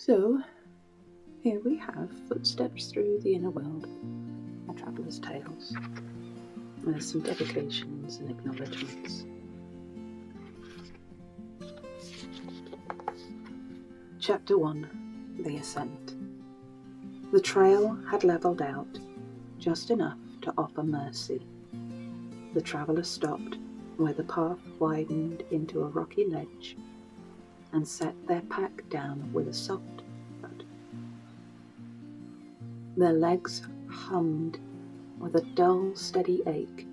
So, here we have Footsteps Through the Inner World, A Traveller's Tales, with some dedications and acknowledgements. Chapter 1, The Ascent. The trail had levelled out, just enough to offer mercy. The traveller stopped where the path widened into a rocky ledge and set their pack down with a soft thud. Their legs hummed with a dull, steady ache,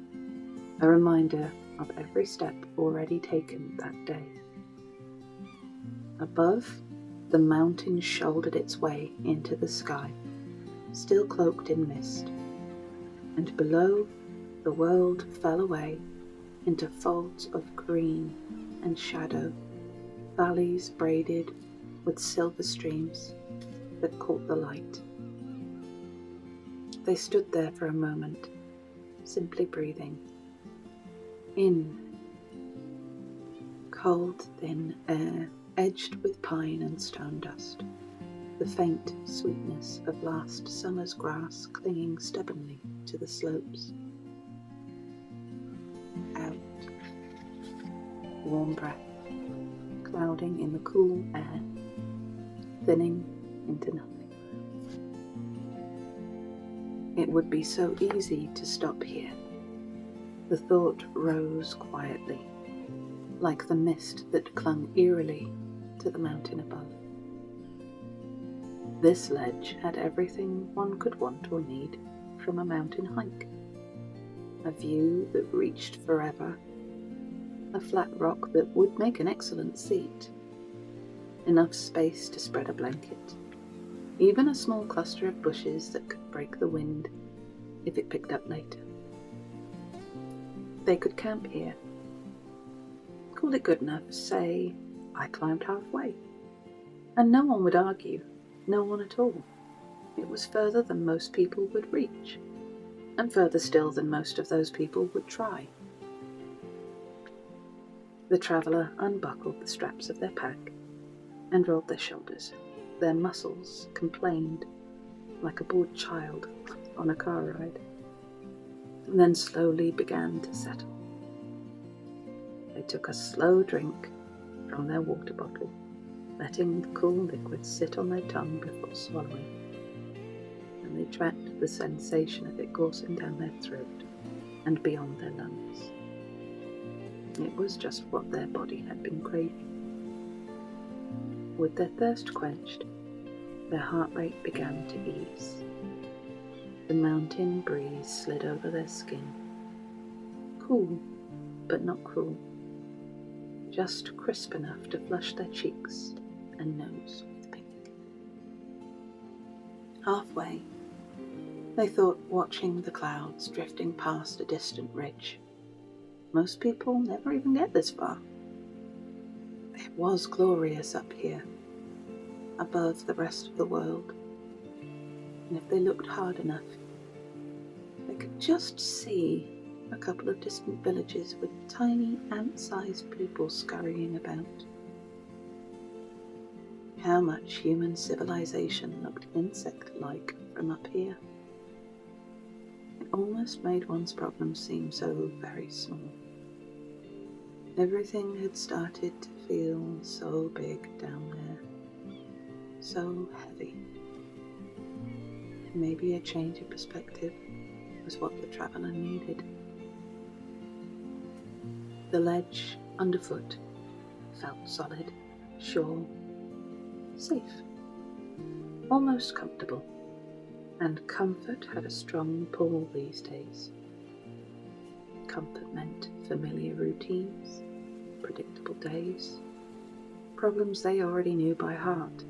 a reminder of every step already taken that day. Above, the mountain shouldered its way into the sky, still cloaked in mist, and below, the world fell away into folds of green and shadow, valleys braided with silver streams that caught the light. They stood there for a moment, simply breathing. In, cold, thin air edged with pine and stone dust, the faint sweetness of last summer's grass clinging stubbornly to the slopes. Out, warm breath, clouding in the cool air, thinning into nothing. It would be so easy to stop here. The thought rose quietly, like the mist that clung eerily to the mountain above. This ledge had everything one could want or need from a mountain hike. A view that reached forever, a flat rock that would make an excellent seat, enough space to spread a blanket, even a small cluster of bushes that could break the wind if it picked up later. They could camp here. Call it good enough, say, I climbed halfway. And no one would argue, no one at all. It was further than most people would reach, and further still than most of those people would try. The traveller unbuckled the straps of their pack and rolled their shoulders. Their muscles complained like a bored child on a car ride, and then slowly began to settle. They took a slow drink from their water bottle, letting the cool liquid sit on their tongue before swallowing, and they tracked the sensation of it coursing down their throat and beyond their lungs. It was just what their body had been craving. With their thirst quenched, their heart rate began to ease. The mountain breeze slid over their skin. Cool, but not cruel. Just crisp enough to flush their cheeks and nose with pink. Halfway, they thought watching the clouds drifting past a distant ridge. Most people never even get this far. It was glorious up here, above the rest of the world, and if they looked hard enough, they could just see a couple of distant villages with tiny ant-sized people scurrying about. How much human civilization looked insect-like from up here. It almost made one's problems seem so very small. Everything had started to feel so big down there, so heavy. And maybe a change of perspective was what the traveller needed. The ledge underfoot felt solid, sure, safe, almost comfortable, and comfort had a strong pull these days. Comfort meant familiar routines, predictable days, problems they already knew by heart.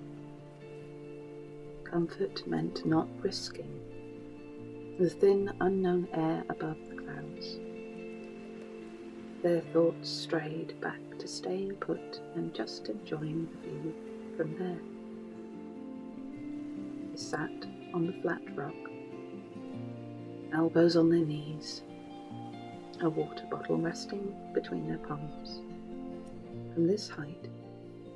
Comfort meant not risking the thin, unknown air above the clouds. Their thoughts strayed back to staying put and just enjoying the view from there. They sat on the flat rock, elbows on their knees, a water bottle resting between their palms. From this height,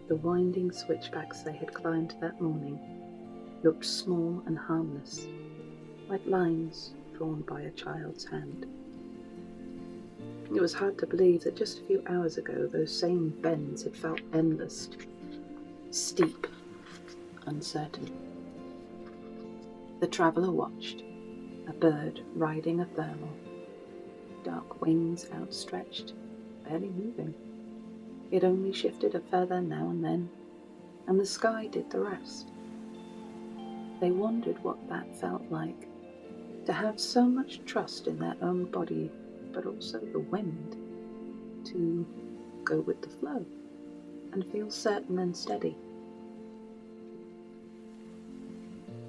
The winding switchbacks they had climbed that morning looked small and harmless, like lines drawn by a child's hand. It was hard to believe that just a few hours ago those same bends had felt endless, steep, uncertain. The traveller watched, a bird riding a thermal, dark wings outstretched, barely moving. It only shifted a feather now and then, and the sky did the rest. They wondered what that felt like, to have so much trust in their own body, but also the wind, to go with the flow and feel certain and steady.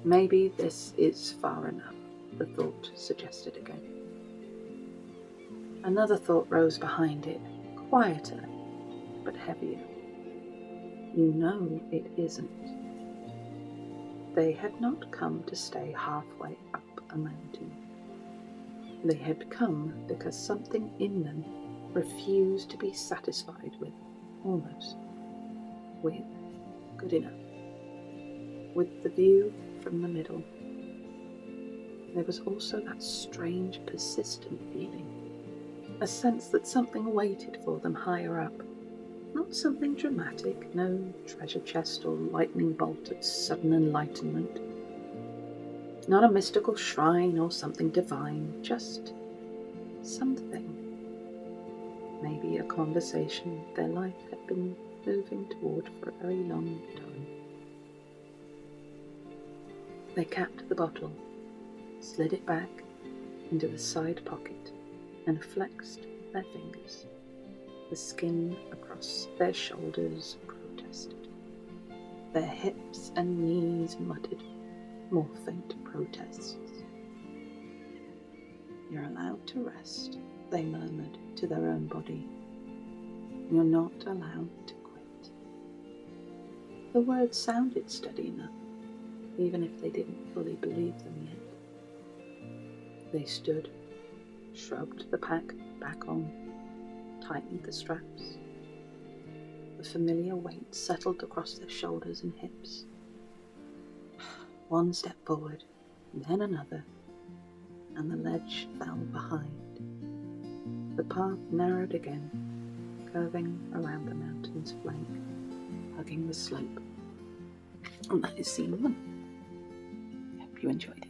Maybe this is far enough, the thought suggested again. Another thought rose behind it, quieter but heavier. You know it isn't. They had not come to stay halfway up a mountain. They had come because something in them refused to be satisfied with almost, with good enough, with the view from the middle. There was also that strange, persistent feeling, a sense that something waited for them higher up. Not something dramatic, no treasure chest or lightning bolt of sudden enlightenment. Not a mystical shrine or something divine, just something. Maybe a conversation their life had been moving toward for a very long time. They capped the bottle, slid it back into the side pocket, and flexed their fingers. The skin across their shoulders protested. Their hips and knees muttered more faint protests. You're allowed to rest, they murmured to their own body. You're not allowed to quit. The words sounded steady enough, even if they didn't fully believe them yet. They stood, shrugged the pack back on, tightened the straps. The familiar weight settled across their shoulders and hips. One step forward, then another, and the ledge fell behind. The path narrowed again, curving around the mountain's flank, hugging the slope. And that is scene 1. I hope you enjoyed it.